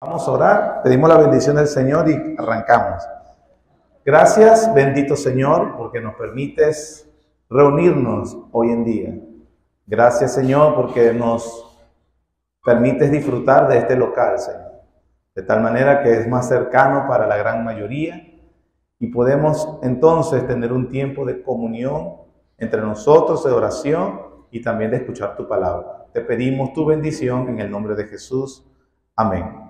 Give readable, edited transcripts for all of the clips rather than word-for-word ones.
Vamos a orar, pedimos la bendición del Señor y arrancamos. Gracias, bendito Señor, porque nos permites reunirnos hoy en día. Gracias, Señor, porque nos permites disfrutar de este local, Señor, de tal manera que es más cercano para la gran mayoría y podemos entonces tener un tiempo de comunión entre nosotros, de oración y también de escuchar tu palabra. Te pedimos tu bendición en el nombre de Jesús. Amén.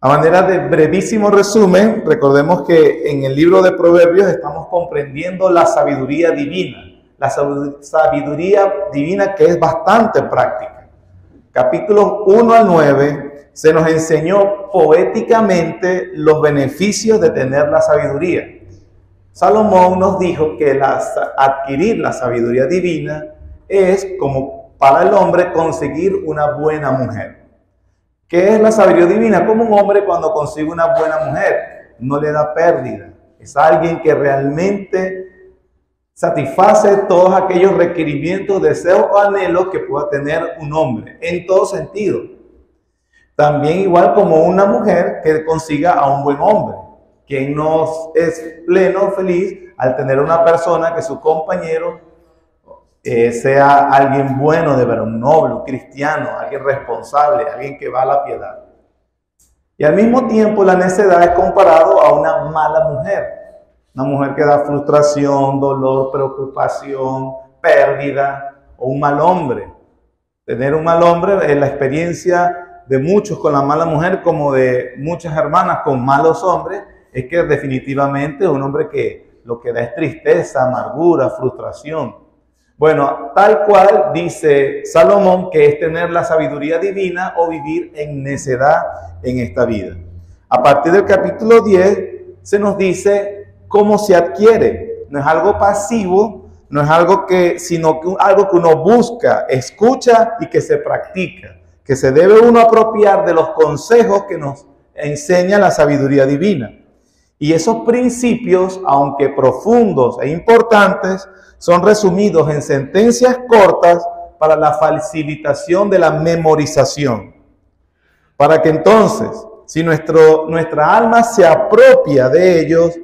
A manera de brevísimo resumen, recordemos que en el libro de Proverbios estamos comprendiendo la sabiduría divina. La sabiduría divina que es bastante práctica. Capítulos 1 al 9 se nos enseñó poéticamente los beneficios de tener la sabiduría. Salomón nos dijo que adquirir la sabiduría divina es como para el hombre conseguir una buena mujer. ¿Qué es la sabiduría divina? Como un hombre cuando consigue una buena mujer, no le da pérdida. Es alguien que realmente satisface todos aquellos requerimientos, deseos o anhelos que pueda tener un hombre, en todo sentido. También igual como una mujer que consiga a un buen hombre, quien no es pleno feliz al tener una persona que su compañero sea alguien bueno, de verdad, un noble, un cristiano, alguien responsable, alguien que va a la piedad. Y al mismo tiempo la necedad es comparado a una mala mujer, una mujer que da frustración, dolor, preocupación, pérdida, o un mal hombre. Tener un mal hombre es la experiencia de muchos con la mala mujer, como de muchas hermanas con malos hombres, es que definitivamente un hombre que lo que da es tristeza, amargura, frustración. Bueno, tal cual dice Salomón que es tener la sabiduría divina o vivir en necedad en esta vida. A partir del capítulo 10 se nos dice cómo se adquiere. No es algo pasivo, no es algo sino que algo que uno busca, escucha y que se practica. Que se debe uno apropiar de los consejos que nos enseña la sabiduría divina. Y esos principios, aunque profundos e importantes, son resumidos en sentencias cortas para la facilitación de la memorización. Para que entonces, si nuestra alma se apropia de ellos,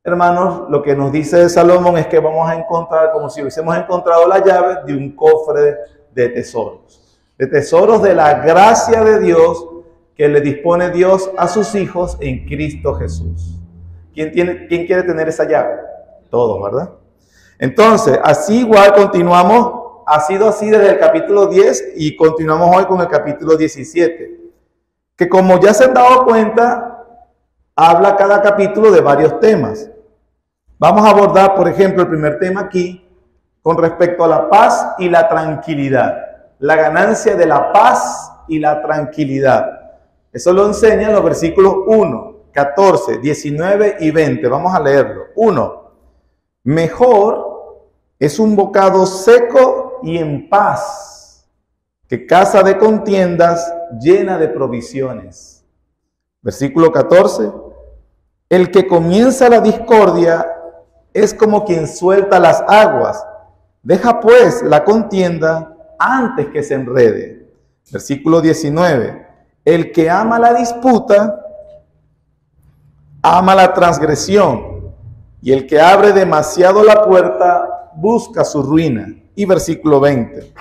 hermanos, lo que nos dice Salomón es que vamos a encontrar como si hubiésemos encontrado la llave de un cofre de tesoros de la gracia de Dios que le dispone Dios a sus hijos en Cristo Jesús. ¿Quién quiere tener esa llave? Todos, ¿verdad? Entonces, así igual continuamos, ha sido así desde el capítulo 10 y continuamos hoy con el capítulo 17, que como ya se han dado cuenta, habla cada capítulo de varios temas. Vamos a abordar, por ejemplo, el primer tema aquí, con respecto a la paz y la tranquilidad. La ganancia de la paz y la tranquilidad. Eso lo enseñan los versículos 1, 14, 19 y 20. Vamos a leerlo. 1. Mejor es un bocado seco y en paz que casa de contiendas llena de provisiones. Versículo 14. El que comienza la discordia es como quien suelta las aguas. Deja pues la contienda antes que se enrede. Versículo 19. El que ama la disputa, ama la transgresión. Y el que abre demasiado la puerta, busca su ruina. Y versículo 20.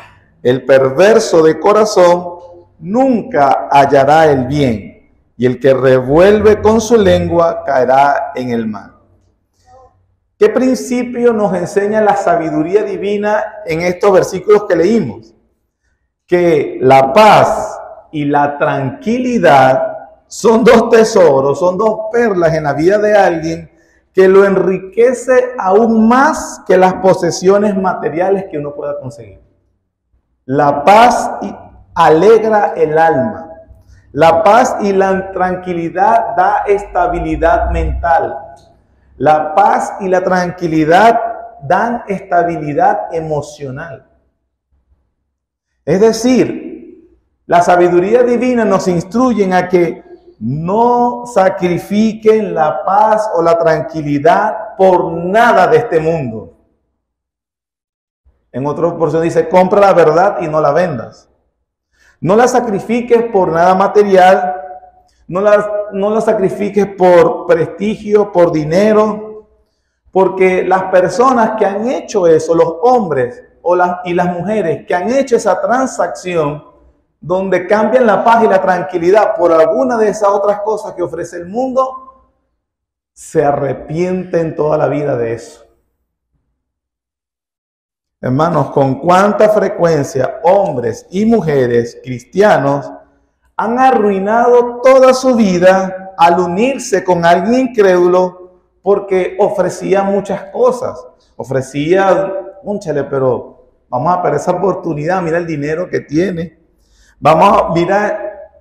El perverso de corazón nunca hallará el bien. Y el que revuelve con su lengua caerá en el mal. ¿Qué principio nos enseña la sabiduría divina en estos versículos que leímos? Que la paz y la tranquilidad son dos tesoros, son dos perlas en la vida de alguien que lo enriquece aún más que las posesiones materiales que uno pueda conseguir. La paz alegra el alma. La paz y la tranquilidad da estabilidad mental. La paz y la tranquilidad dan estabilidad emocional. Es decir, la sabiduría divina nos instruye a que no sacrifiquen la paz o la tranquilidad por nada de este mundo. En otra porción dice, compra la verdad y no la vendas. No la sacrifiques por nada material, no la sacrifiques por prestigio, por dinero, porque las personas que han hecho eso, los hombres y las mujeres que han hecho esa transacción, donde cambian la paz y la tranquilidad por alguna de esas otras cosas que ofrece el mundo, se arrepienten toda la vida de eso. Hermanos, con cuánta frecuencia hombres y mujeres cristianos han arruinado toda su vida al unirse con alguien incrédulo porque ofrecía muchas cosas. Ofrecía, cónchale, pero vamos a perder esa oportunidad, mira el dinero que tiene.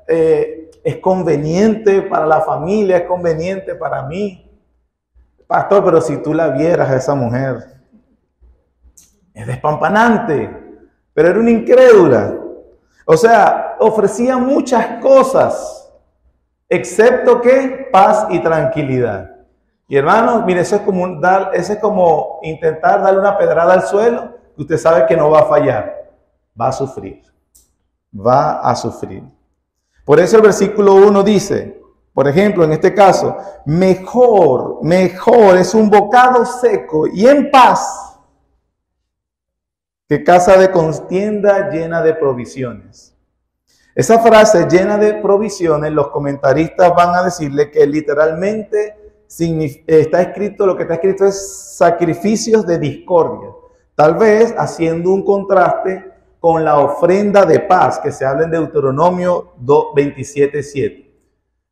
Es conveniente para la familia, es conveniente para mí. Pastor, pero si tú la vieras a esa mujer, es despampanante, pero era una incrédula. O sea, ofrecía muchas cosas, excepto que paz y tranquilidad. Y hermanos, mire, eso es como intentar darle una pedrada al suelo, que usted sabe que no va a fallar, va a sufrir. Va a sufrir. Por eso el versículo 1 dice, por ejemplo, en este caso, mejor es un bocado seco y en paz que casa de contienda llena de provisiones. Esa frase llena de provisiones, los comentaristas van a decirle que literalmente está escrito, lo que está escrito es sacrificios de discordia. Tal vez haciendo un contraste con la ofrenda de paz que se habla en Deuteronomio 27:7.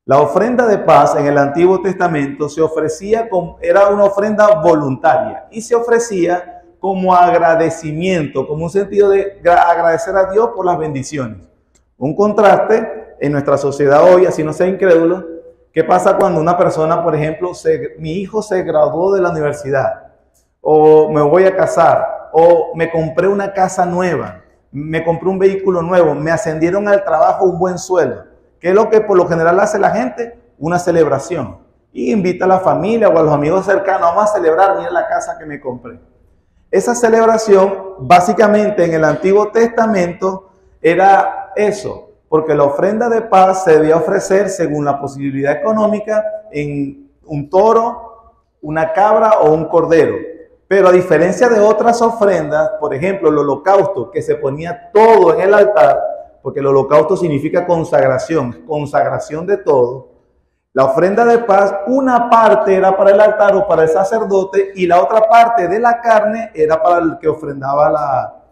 La ofrenda de paz en el Antiguo Testamento se ofrecía era una ofrenda voluntaria y se ofrecía como agradecimiento, como un sentido de agradecer a Dios por las bendiciones. Un contraste en nuestra sociedad hoy, así no sea incrédulo, ¿qué pasa cuando una persona, por ejemplo, mi hijo se graduó de la universidad, o me voy a casar, o me compré una casa nueva, me compré un vehículo nuevo, me ascendieron al trabajo un buen sueldo? ¿Qué es lo que por lo general hace la gente? Una celebración. Y invita a la familia o a los amigos cercanos, vamos a celebrar, mira la casa que me compré. Esa celebración, básicamente en el Antiguo Testamento, era eso, porque la ofrenda de paz se debía ofrecer según la posibilidad económica en un toro, una cabra o un cordero. Pero a diferencia de otras ofrendas, por ejemplo, el holocausto, que se ponía todo en el altar, porque el holocausto significa consagración de todo. La ofrenda de paz, una parte era para el altar o para el sacerdote y la otra parte de la carne era para el que ofrendaba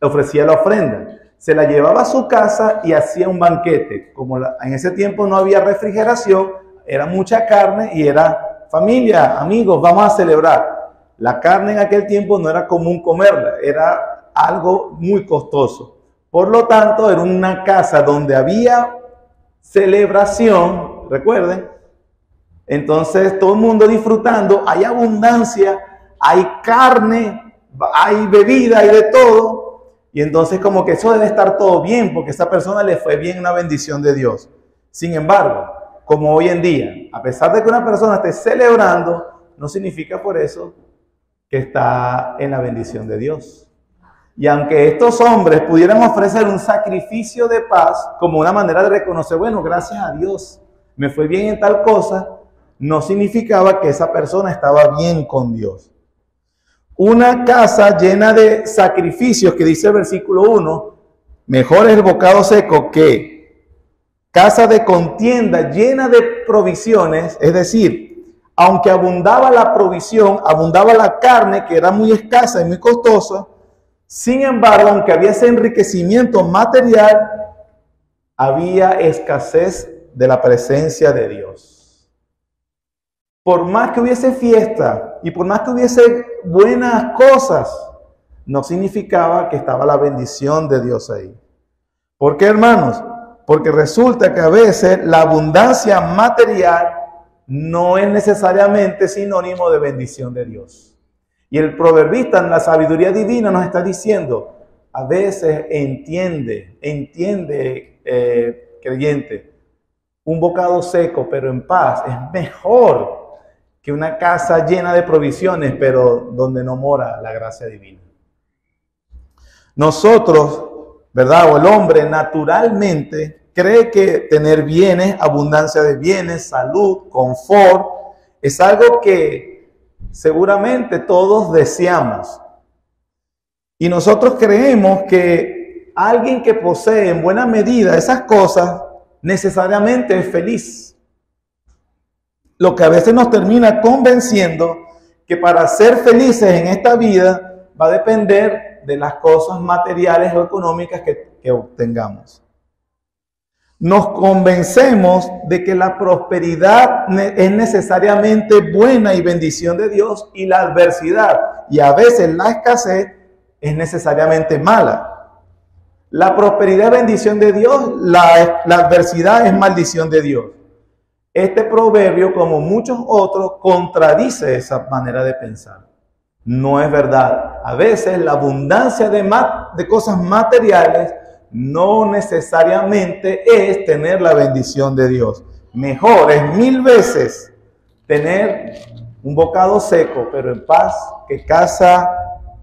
ofrecía la ofrenda. Se la llevaba a su casa y hacía un banquete. Como en ese tiempo no había refrigeración, era mucha carne y era familia, amigos, vamos a celebrar. La carne en aquel tiempo no era común comerla, era algo muy costoso. Por lo tanto, era una casa donde había celebración, recuerden. Entonces, todo el mundo disfrutando, hay abundancia, hay carne, hay bebida, hay de todo. Y entonces como que eso debe estar todo bien, porque a esa persona le fue bien, una bendición de Dios. Sin embargo, como hoy en día, a pesar de que una persona esté celebrando, no significa por eso que está en la bendición de Dios. Y aunque estos hombres pudieran ofrecer un sacrificio de paz como una manera de reconocer, bueno, gracias a Dios, me fue bien en tal cosa, no significaba que esa persona estaba bien con Dios. Una casa llena de sacrificios, que dice el versículo 1, mejor es el bocado seco que casa de contienda llena de provisiones, es decir, aunque abundaba la provisión, abundaba la carne, que era muy escasa y muy costosa. Sin embargo, aunque había ese enriquecimiento material, había escasez de la presencia de Dios. Por más que hubiese fiesta y por más que hubiese buenas cosas, no significaba que estaba la bendición de Dios ahí. ¿Por qué, hermanos? Porque resulta que a veces la abundancia material no es necesariamente sinónimo de bendición de Dios. Y el proverbista en la sabiduría divina nos está diciendo, a veces entiende, creyente, un bocado seco pero en paz es mejor que una casa llena de provisiones pero donde no mora la gracia divina. Nosotros, ¿verdad? O el hombre naturalmente cree que tener bienes, abundancia de bienes, salud, confort, es algo que seguramente todos deseamos. Y nosotros creemos que alguien que posee en buena medida esas cosas necesariamente es feliz. Lo que a veces nos termina convenciendo que para ser felices en esta vida va a depender de las cosas materiales o económicas que obtengamos. Nos convencemos de que la prosperidad es necesariamente buena y bendición de Dios, y la adversidad y a veces la escasez es necesariamente mala. La prosperidad es bendición de Dios, la adversidad es maldición de Dios. Este proverbio, como muchos otros, contradice esa manera de pensar. No es verdad. A veces la abundancia de cosas materiales no necesariamente es tener la bendición de Dios. Mejor es 1000 veces tener un bocado seco, pero en paz, que casa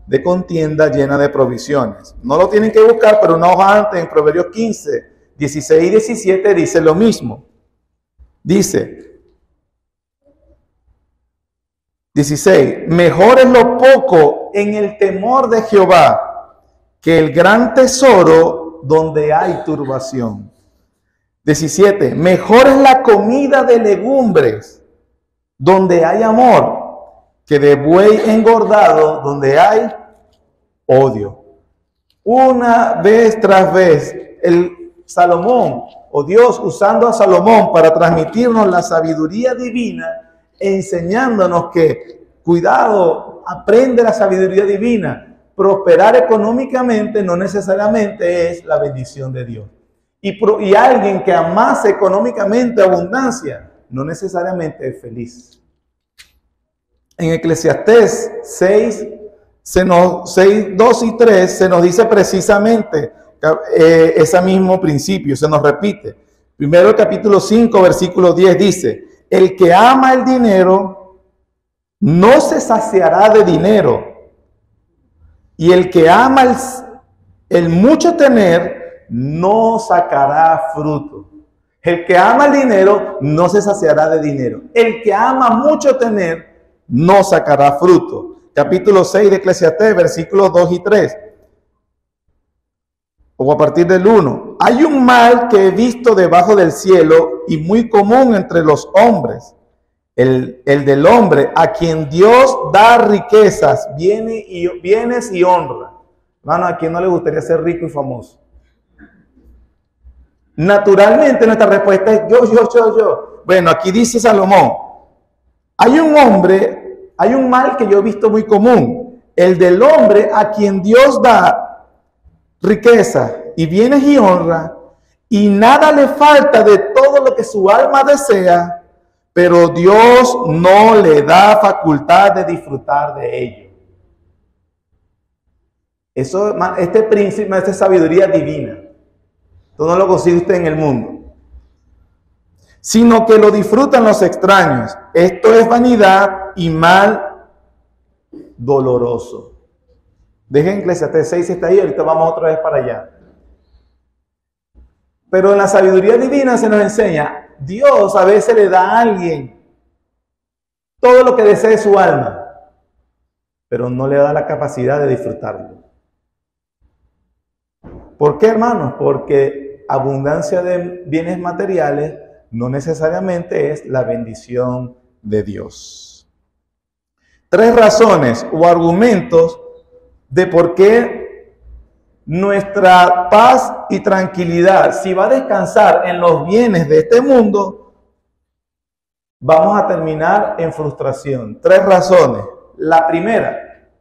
de contienda llena de provisiones. No lo tienen que buscar, pero una hoja antes, en Proverbios 15, 16 y 17, dice lo mismo. Dice, 16, mejor es lo poco en el temor de Jehová que el gran tesoro donde hay turbación. 17, mejor es la comida de legumbres donde hay amor que de buey engordado donde hay odio. Una vez tras vez, el Salomón o Dios usando a Salomón para transmitirnos la sabiduría divina, enseñándonos que, cuidado, aprende la sabiduría divina. Prosperar económicamente no necesariamente es la bendición de Dios. Y alguien que amase económicamente abundancia no necesariamente es feliz. En Eclesiastés 6, 2 y 3 se nos dice precisamente ese mismo principio, se nos repite. Primero el capítulo 5, versículo 10 dice, el que ama el dinero no se saciará de dinero, y el que ama el mucho tener no sacará fruto. El que ama el dinero no se saciará de dinero. El que ama mucho tener no sacará fruto. Capítulo 6 de Eclesiastés, versículos 2 y 3. O a partir del 1. Hay un mal que he visto debajo del cielo y muy común entre los hombres. El del hombre a quien Dios da riquezas, bienes y honra. Hermano, ¿a quién no le gustaría ser rico y famoso? Naturalmente nuestra respuesta es yo. Bueno, aquí dice Salomón, hay un mal que yo he visto muy común, el del hombre a quien Dios da riqueza y bienes y honra, y nada le falta de todo lo que su alma desea, pero Dios no le da facultad de disfrutar de ello. Este principio, esta sabiduría divina, tú no lo consigue usted en el mundo, sino que lo disfrutan los extraños. Esto es vanidad y mal doloroso. Dejen Eclesiastés 6, está ahí, ahorita vamos otra vez para allá. Pero en la sabiduría divina se nos enseña, Dios a veces le da a alguien todo lo que desee su alma, pero no le da la capacidad de disfrutarlo. ¿Por qué, hermanos? Porque abundancia de bienes materiales no necesariamente es la bendición de Dios. 3 razones o argumentos de por qué nuestra paz y tranquilidad, si va a descansar en los bienes de este mundo, vamos a terminar en frustración. 3 razones. La primera,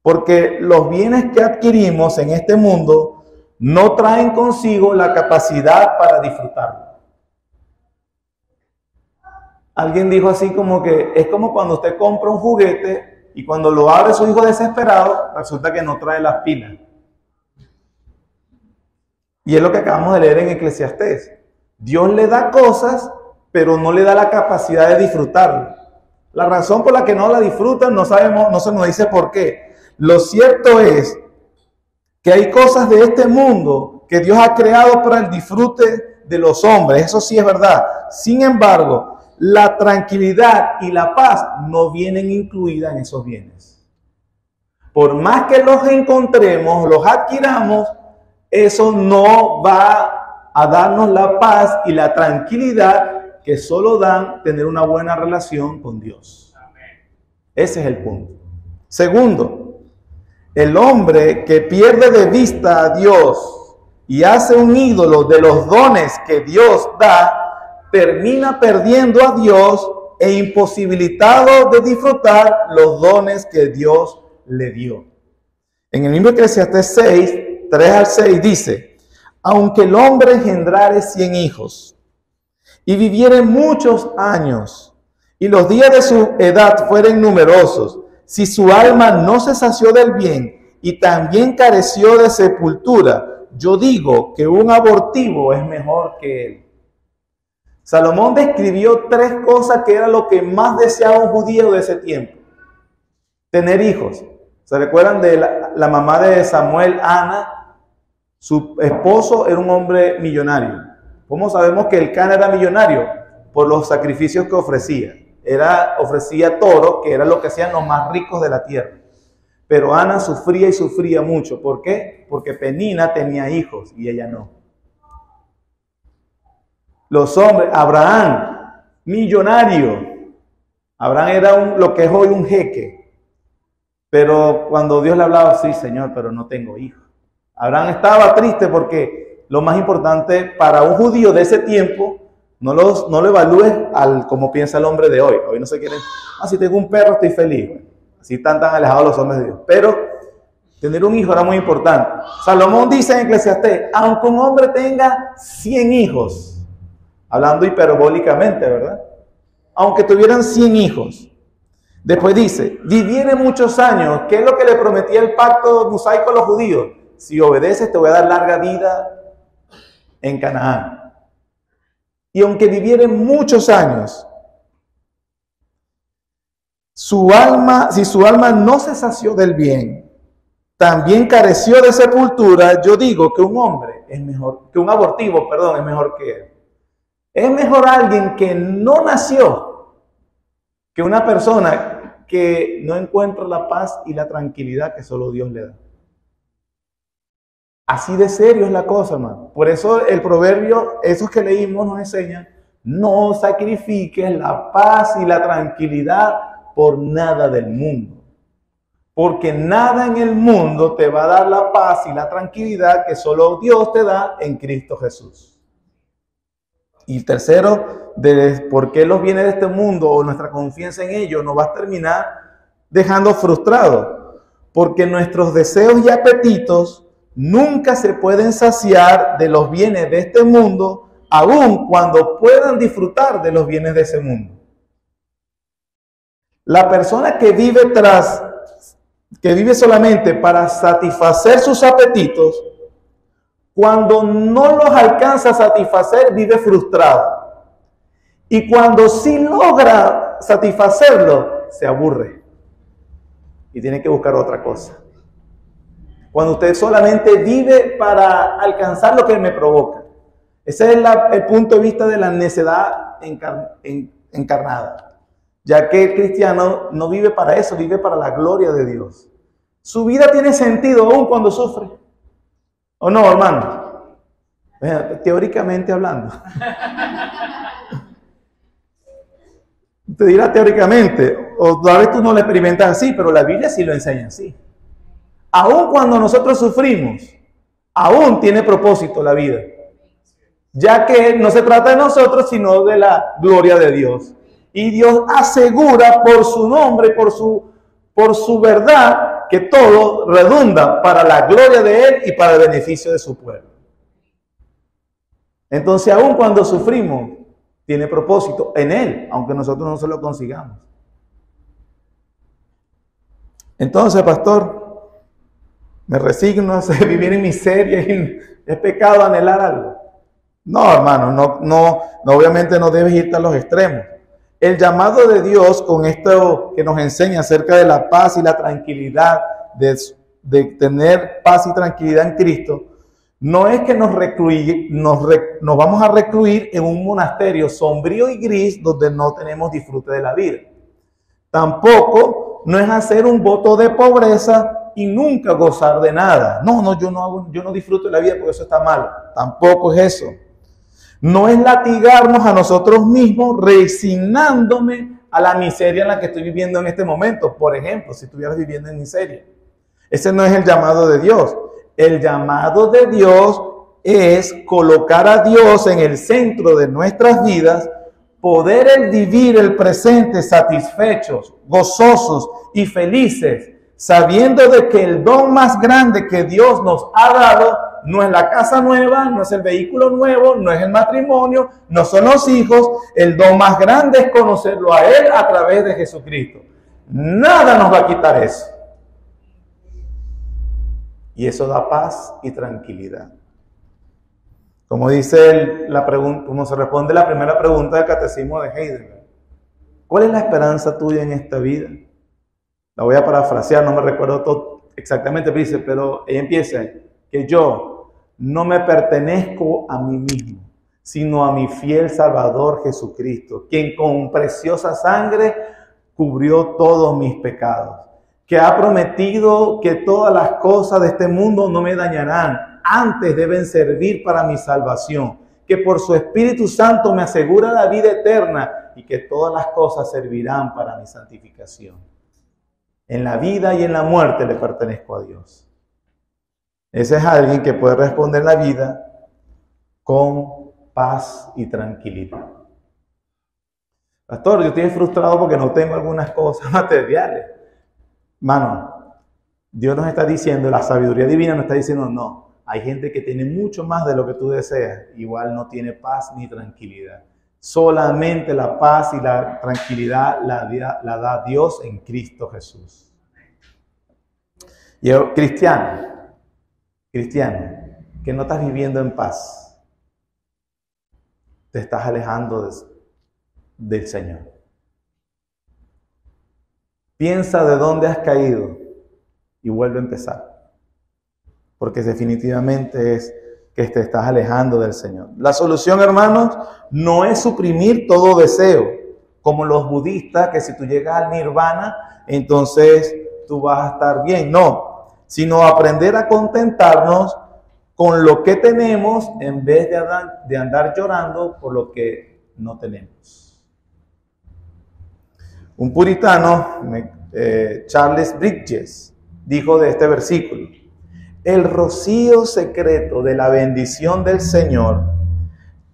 porque los bienes que adquirimos en este mundo no traen consigo la capacidad para disfrutarlo. Alguien dijo así como que es como cuando usted compra un juguete y cuando lo abre su hijo desesperado, resulta que no trae las pilas. Y es lo que acabamos de leer en Eclesiastés. Dios le da cosas, pero no le da la capacidad de disfrutarlo. La razón por la que no la disfrutan no sabemos, no se nos dice por qué. Lo cierto es que hay cosas de este mundo que Dios ha creado para el disfrute de los hombres. Eso sí es verdad. Sin embargo, la tranquilidad y la paz no vienen incluidas en esos bienes. Por más que los encontremos, los adquiramos, eso no va a darnos la paz y la tranquilidad que solo dan tener una buena relación con Dios. Ese es el punto. Segundo, el hombre que pierde de vista a Dios y hace un ídolo de los dones que Dios da, termina perdiendo a Dios e imposibilitado de disfrutar los dones que Dios le dio. En el mismo Eclesiastés 6, 3 al 6 dice: aunque el hombre engendrare 100 hijos y viviere muchos años y los días de su edad fueren numerosos, si su alma no se sació del bien y también careció de sepultura, yo digo que un abortivo es mejor que él. Salomón describió 3 cosas que era lo que más deseaba un judío de ese tiempo: tener hijos. ¿Se recuerdan de la mamá de Samuel, Ana? Su esposo era un hombre millonario. ¿Cómo sabemos que Elcana era millonario? Por los sacrificios que ofrecía. Ofrecía toro, que era lo que hacían los más ricos de la tierra. Pero Ana sufría y sufría mucho. ¿Por qué? Porque Penina tenía hijos y ella no. Los hombres, Abraham, millonario. Abraham era lo que es hoy un jeque. Pero cuando Dios le hablaba, sí, Señor, pero no tengo hijos. Abraham estaba triste porque lo más importante para un judío de ese tiempo, no lo evalúes como piensa el hombre de hoy. Hoy no se quieren, si tengo un perro estoy feliz. Así tan alejados los hombres de Dios. Pero tener un hijo era muy importante. Salomón dice en Eclesiastés, aunque un hombre tenga 100 hijos, hablando hiperbólicamente, ¿verdad? Aunque tuvieran 100 hijos. Después dice, viviere muchos años. ¿Qué es lo que le prometía el pacto mosaico a los judíos? Si obedeces te voy a dar larga vida en Canaán. Y aunque viviere muchos años, si su alma no se sació del bien, también careció de sepultura, yo digo que un hombre es mejor, que un abortivo, es mejor que él. Es mejor alguien que no nació que una persona que no encuentra la paz y la tranquilidad que solo Dios le da. Así de serio es la cosa, hermano. Por eso el proverbio, esos que leímos, nos enseñan: no sacrifiques la paz y la tranquilidad por nada del mundo. Porque nada en el mundo te va a dar la paz y la tranquilidad que solo Dios te da en Cristo Jesús. Y tercero, de por qué los bienes de este mundo o nuestra confianza en ellos nos va a terminar dejando frustrados. Porque nuestros deseos y apetitos nunca se pueden saciar de los bienes de este mundo, aun cuando puedan disfrutar de los bienes de ese mundo. La persona que vive solamente para satisfacer sus apetitos, cuando no los alcanza a satisfacer, vive frustrado. Y cuando sí logra satisfacerlo, se aburre y tiene que buscar otra cosa. Cuando usted solamente vive para alcanzar lo que me provoca. Ese es el punto de vista de la necedad encarnada. Ya que el cristiano no vive para eso, vive para la gloria de Dios. Su vida tiene sentido aún cuando sufre. ¿O no, hermano? Teóricamente hablando. Te dirá teóricamente, o tal vez tú no lo experimentas así, pero la Biblia sí lo enseña así. Aún cuando nosotros sufrimos, aún tiene propósito la vida. Ya que no se trata de nosotros, sino de la gloria de Dios. Y Dios asegura por su nombre, por su verdad, que todo redunda para la gloria de Él y para el beneficio de su pueblo. Entonces, aún cuando sufrimos, tiene propósito en Él, aunque nosotros no se lo consigamos. Entonces, pastor, me resigno a vivir en miseria y es pecado anhelar algo. No, hermano, no, obviamente no debes irte a los extremos. El llamado de Dios con esto que nos enseña acerca de la paz y la tranquilidad de de tener paz y tranquilidad en Cristo, no es que nos vamos a recluir en un monasterio sombrío y gris donde no tenemos disfrute de la vida. Tampoco no es hacer un voto de pobreza y nunca gozar de nada. Yo no disfruto de la vida porque eso está mal. Tampoco es eso. No es latigarnos a nosotros mismos resignándome a la miseria en la que estoy viviendo en este momento. Por ejemplo, si estuvieras viviendo en miseria. Ese no es el llamado de Dios. El llamado de Dios es colocar a Dios en el centro de nuestras vidas, poder vivir el presente satisfechos, gozosos y felices, sabiendo de que el don más grande que Dios nos ha dado no es la casa nueva, no es el vehículo nuevo, no es el matrimonio, no son los hijos. El don más grande es conocerlo a Él a través de Jesucristo. Nada nos va a quitar eso. Y eso da paz y tranquilidad. Como dice como se responde la primera pregunta del Catecismo de Heidelberg. ¿Cuál es la esperanza tuya en esta vida? La voy a parafrasear, no me recuerdo todo exactamente, pero ella empieza que yo no me pertenezco a mí mismo, sino a mi fiel Salvador Jesucristo, quien con preciosa sangre cubrió todos mis pecados, que ha prometido que todas las cosas de este mundo no me dañarán, antes deben servir para mi salvación, que por su Espíritu Santo me asegura la vida eterna y que todas las cosas servirán para mi santificación. En la vida y en la muerte le pertenezco a Dios. Ese es alguien que puede responder la vida con paz y tranquilidad. Pastor, yo estoy frustrado porque no tengo algunas cosas materiales. Mano, Dios nos está diciendo, la sabiduría divina nos está diciendo, no, hay gente que tiene mucho más de lo que tú deseas, igual no tiene paz ni tranquilidad. Solamente la paz y la tranquilidad la da Dios en Cristo Jesús. Y yo, cristiano, que no estás viviendo en paz, te estás alejando del Señor. Piensa de dónde has caído y vuelve a empezar. Porque definitivamente es que te estás alejando del Señor. La solución, hermanos, no es suprimir todo deseo, como los budistas, que si tú llegas al nirvana, entonces tú vas a estar bien. No, sino aprender a contentarnos con lo que tenemos en vez de andar llorando por lo que no tenemos. Un puritano, Charles Bridges, dijo de este versículo: el rocío secreto de la bendición del Señor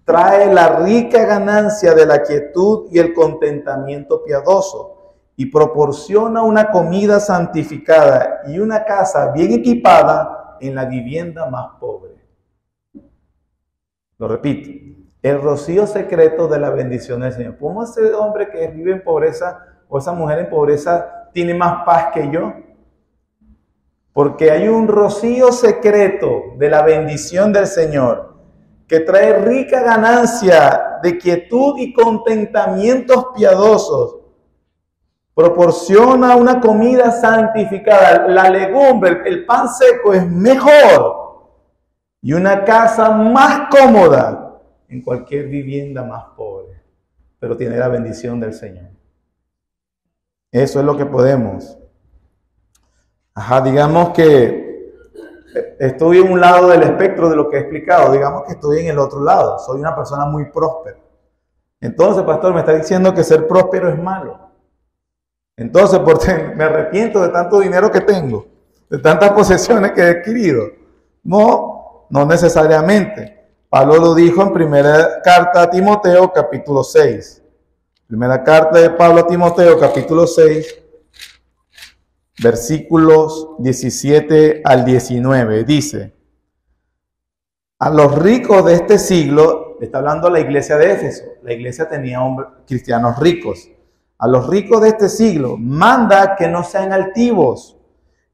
trae la rica ganancia de la quietud y el contentamiento piadoso y proporciona una comida santificada y una casa bien equipada en la vivienda más pobre. Lo repito, el rocío secreto de la bendición del Señor. ¿Cómo ese hombre que vive en pobreza o esa mujer en pobreza tiene más paz que yo? Porque hay un rocío secreto de la bendición del Señor que trae rica ganancia de quietud y contentamientos piadosos. Proporciona una comida santificada. La legumbre, el pan seco es mejor. Y una casa más cómoda en cualquier vivienda más pobre. Pero tiene la bendición del Señor. Eso es lo que podemos. Digamos que estoy en un lado del espectro de lo que he explicado. Digamos que estoy en el otro lado. Soy una persona muy próspera. Entonces, pastor, me está diciendo que ser próspero es malo. Entonces, porque me arrepiento de tanto dinero que tengo, de tantas posesiones que he adquirido. No necesariamente. Pablo lo dijo en primera carta a Timoteo, capítulo 6. Primera carta de Pablo a Timoteo, capítulo 6. Versículos 17 al 19, dice: a los ricos de este siglo, está hablando la iglesia de Éfeso, la iglesia tenía cristianos ricos, a los ricos de este siglo, manda que no sean altivos,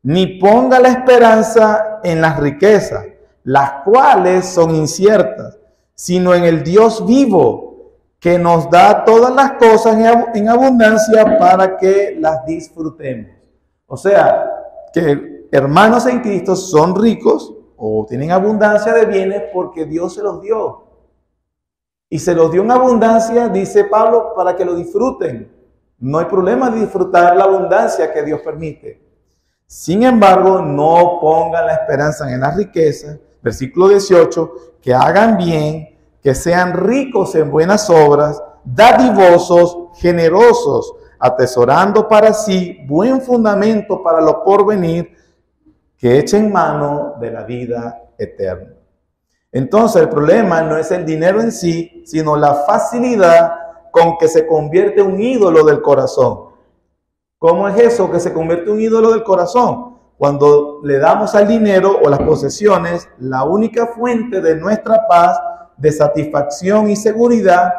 ni ponga la esperanza en las riquezas, las cuales son inciertas, sino en el Dios vivo, que nos da todas las cosas en abundancia para que las disfrutemos. O sea, que hermanos en Cristo son ricos o tienen abundancia de bienes porque Dios se los dio. Y se los dio en abundancia, dice Pablo, para que lo disfruten. No hay problema de disfrutar la abundancia que Dios permite. Sin embargo, no pongan la esperanza en las riquezas. Versículo 18, que hagan bien, que sean ricos en buenas obras, dadivosos, generosos, atesorando para sí buen fundamento para lo porvenir, que echen mano de la vida eterna. Entonces, el problema no es el dinero en sí, sino la facilidad con que se convierte un ídolo del corazón. ¿Cómo es eso que se convierte un ídolo del corazón? Cuando le damos al dinero o las posesiones la única fuente de nuestra paz, de satisfacción y seguridad,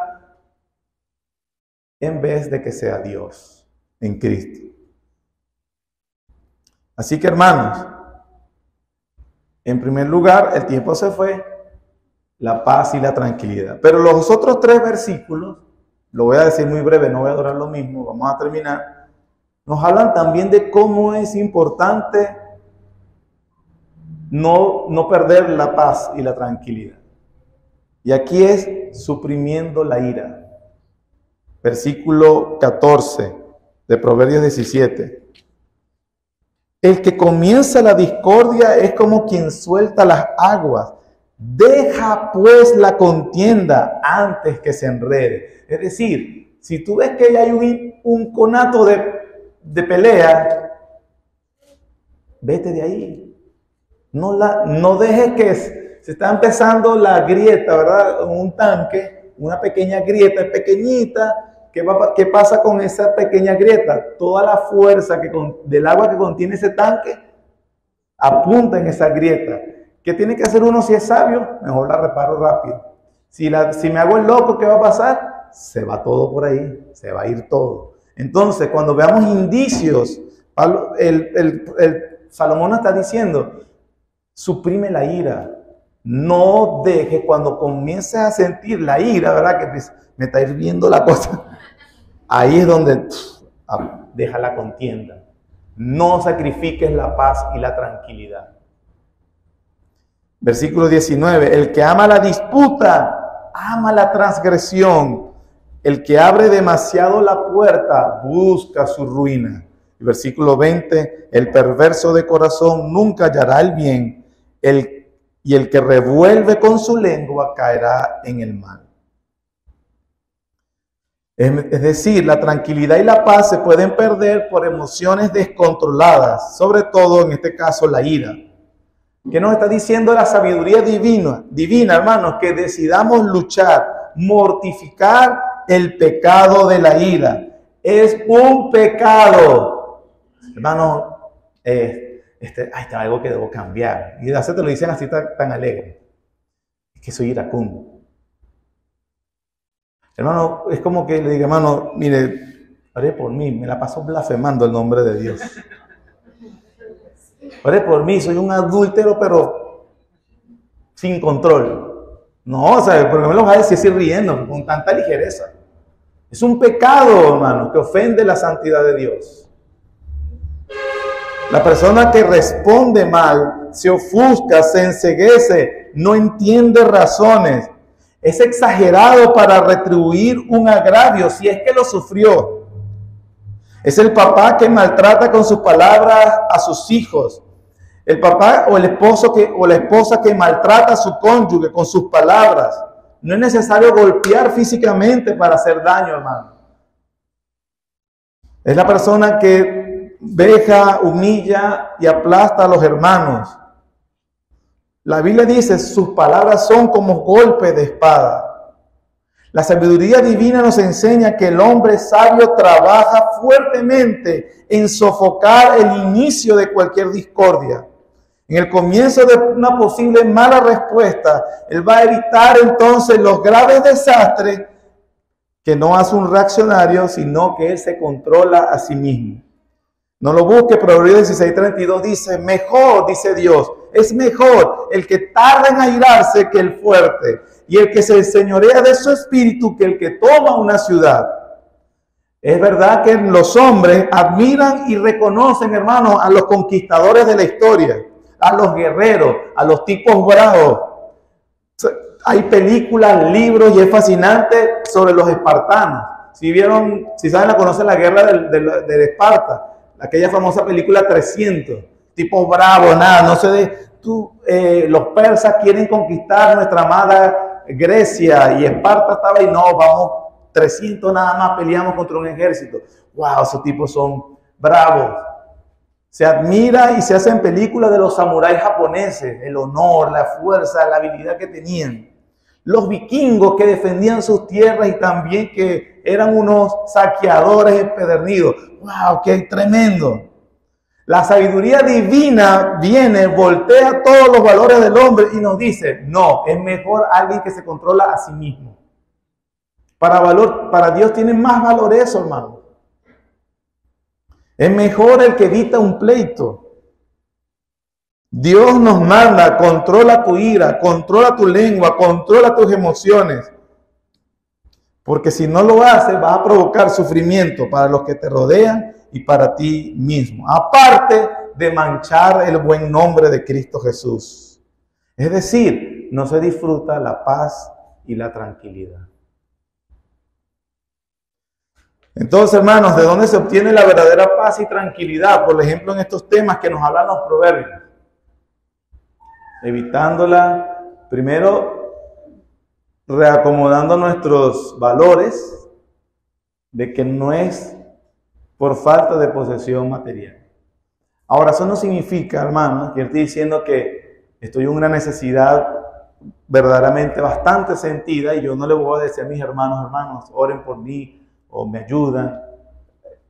en vez de que sea Dios en Cristo. Así que, hermanos, en primer lugar, el tiempo se fue, la paz y la tranquilidad. Pero los otros 3 versículos, lo voy a decir muy breve, no voy a durar lo mismo, vamos a terminar, nos hablan también de cómo es importante no perder la paz y la tranquilidad. Y aquí es suprimiendo la ira. Versículo 14 de Proverbios 17. El que comienza la discordia es como quien suelta las aguas. Deja pues la contienda antes que se enrede. Es decir, si tú ves que hay un conato de pelea, vete de ahí. No dejes que se está empezando la grieta, ¿verdad? Un tanque, una pequeña grieta, pequeñita. ¿Qué pasa con esa pequeña grieta? Toda la fuerza del agua que contiene ese tanque apunta en esa grieta. ¿Qué tiene que hacer uno si es sabio? Mejor la reparo rápido. Si me hago el loco, ¿qué va a pasar? Se va todo por ahí, se va a ir todo. Entonces, cuando veamos indicios, Salomón está diciendo, suprime la ira. No dejes, cuando comiences a sentir la ira, ¿verdad? Que me está hirviendo la cosa. Ahí es donde deja la contienda. No sacrifiques la paz y la tranquilidad. Versículo 19. El que ama la disputa, ama la transgresión. El que abre demasiado la puerta, busca su ruina. Versículo 20. El perverso de corazón nunca hallará el bien. Y el que revuelve con su lengua caerá en el mal. Es decir, la tranquilidad y la paz se pueden perder por emociones descontroladas, sobre todo en este caso la ira. ¿Qué nos está diciendo la sabiduría divina, hermanos? Que decidamos luchar, mortificar el pecado de la ira. Es un pecado. Hermanos, hay algo que debo cambiar. Y así te lo dicen así tan alegre. Es que soy iracundo. Hermano, es como que le diga, hermano, mire, ore por mí, me la paso blasfemando el nombre de Dios. Ore por mí, soy un adúltero, pero sin control. No, o sea, porque me lo vas a decir así riendo, con tanta ligereza. Es un pecado, hermano, que ofende la santidad de Dios. La persona que responde mal, se ofusca, se enceguece, no entiende razones. Es exagerado para retribuir un agravio si es que lo sufrió. Es el papá que maltrata con sus palabras a sus hijos. El papá o el esposo o la esposa que maltrata a su cónyuge con sus palabras. No es necesario golpear físicamente para hacer daño, hermano. Es la persona que veja, humilla y aplasta a los hermanos. La Biblia dice, sus palabras son como golpes de espada. La sabiduría divina nos enseña que el hombre sabio trabaja fuertemente en sofocar el inicio de cualquier discordia. En el comienzo de una posible mala respuesta, él va a evitar entonces los graves desastres que no hace un reaccionario, sino que él se controla a sí mismo. No lo busque, Proverbios 16:32 dice, mejor, dice Dios, es mejor el que tarda en airarse que el fuerte, y el que se enseñorea de su espíritu que el que toma una ciudad. Es verdad que los hombres admiran y reconocen, hermanos, a los conquistadores de la historia, a los guerreros, a los tipos bravos. Hay películas, libros y es fascinante sobre los espartanos. Si saben, conocen la guerra de Esparta, aquella famosa película 300, tipos bravos, nada, no sé los persas quieren conquistar nuestra amada Grecia y Esparta estaba y no, vamos 300 nada más, peleamos contra un ejército. Wow, esos tipos son bravos. Se admira y se hacen películas de los samuráis japoneses, el honor, la fuerza, la habilidad que tenían. Los vikingos que defendían sus tierras y también que eran unos saqueadores empedernidos. ¡Wow! ¡Qué tremendo! La sabiduría divina viene, voltea todos los valores del hombre y nos dice, no, es mejor alguien que se controla a sí mismo. Para Dios tiene más valor eso, hermano. Es mejor el que evita un pleito. Dios nos manda, controla tu ira, controla tu lengua, controla tus emociones. Porque si no lo haces, vas a provocar sufrimiento para los que te rodean y para ti mismo. Aparte de manchar el buen nombre de Cristo Jesús. Es decir, no se disfruta la paz y la tranquilidad. Entonces, hermanos, ¿de dónde se obtiene la verdadera paz y tranquilidad? Por ejemplo, en estos temas que nos hablan los proverbios. Evitándola, primero, reacomodando nuestros valores de que no es por falta de posesión material. Ahora, eso no significa, hermano, que estoy diciendo que estoy en una necesidad verdaderamente bastante sentida y yo no le voy a decir a mis hermanos, oren por mí o me ayudan.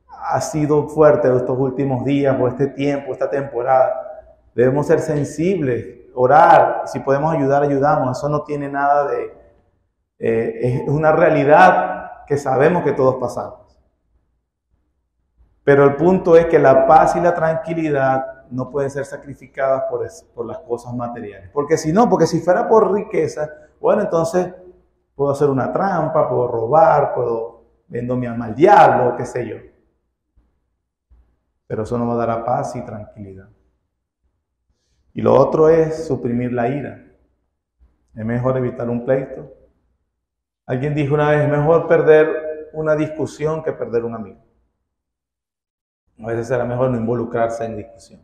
Ha sido fuerte estos últimos días o este tiempo, esta temporada. Debemos ser sensibles, orar, si podemos ayudar, ayudamos. Eso no tiene nada de... es una realidad que sabemos que todos pasamos. Pero el punto es que la paz y la tranquilidad no pueden ser sacrificadas por las cosas materiales. Porque si fuera por riqueza, bueno, entonces puedo hacer una trampa, puedo robar, vendo mi alma al diablo, qué sé yo. Pero eso no me dará paz y tranquilidad. Y lo otro es suprimir la ira. Es mejor evitar un pleito. Alguien dijo una vez, es mejor perder una discusión que perder un amigo. A veces será mejor no involucrarse en discusión.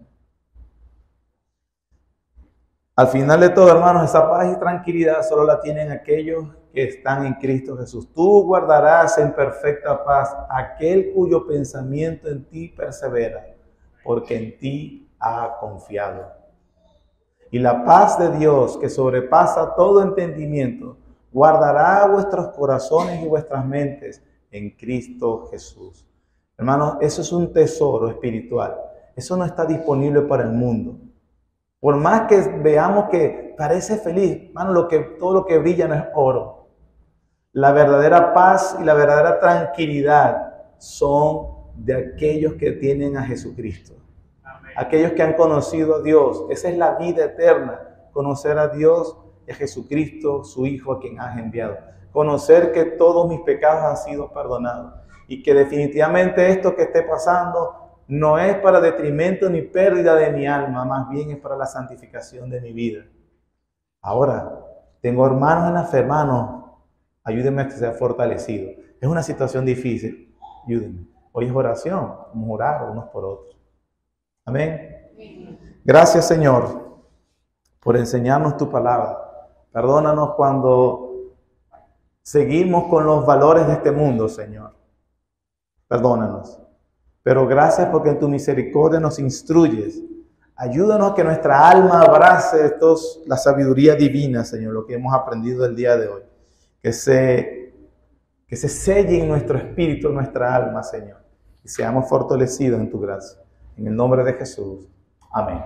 Al final de todo, hermanos, esa paz y tranquilidad solo la tienen aquellos que están en Cristo Jesús. Tú guardarás en perfecta paz aquel cuyo pensamiento en ti persevera, porque en ti ha confiado. Y la paz de Dios, que sobrepasa todo entendimiento, guardará vuestros corazones y vuestras mentes en Cristo Jesús. Hermanos, eso es un tesoro espiritual. Eso no está disponible para el mundo. Por más que veamos que parece feliz, hermano, todo lo que brilla no es oro. La verdadera paz y la verdadera tranquilidad son de aquellos que tienen a Jesucristo. Amén. Aquellos que han conocido a Dios. Esa es la vida eterna. Conocer a Dios y a Jesucristo, su Hijo, a quien has enviado. Conocer que todos mis pecados han sido perdonados. Y que definitivamente esto que esté pasando no es para detrimento ni pérdida de mi alma, más bien es para la santificación de mi vida. Ahora, tengo hermanos en la fe, hermanos, ayúdenme a que sea fortalecido. Es una situación difícil, ayúdenme. Hoy es oración, vamos a orar unos por otros. Amén. Gracias, Señor, por enseñarnos tu palabra. Perdónanos cuando seguimos con los valores de este mundo, Señor. Perdónanos. Pero gracias porque en tu misericordia nos instruyes. Ayúdanos a que nuestra alma abrace la sabiduría divina, Señor, lo que hemos aprendido el día de hoy. Que se selle en nuestro espíritu, en nuestra alma, Señor. Y seamos fortalecidos en tu gracia. En el nombre de Jesús. Amén.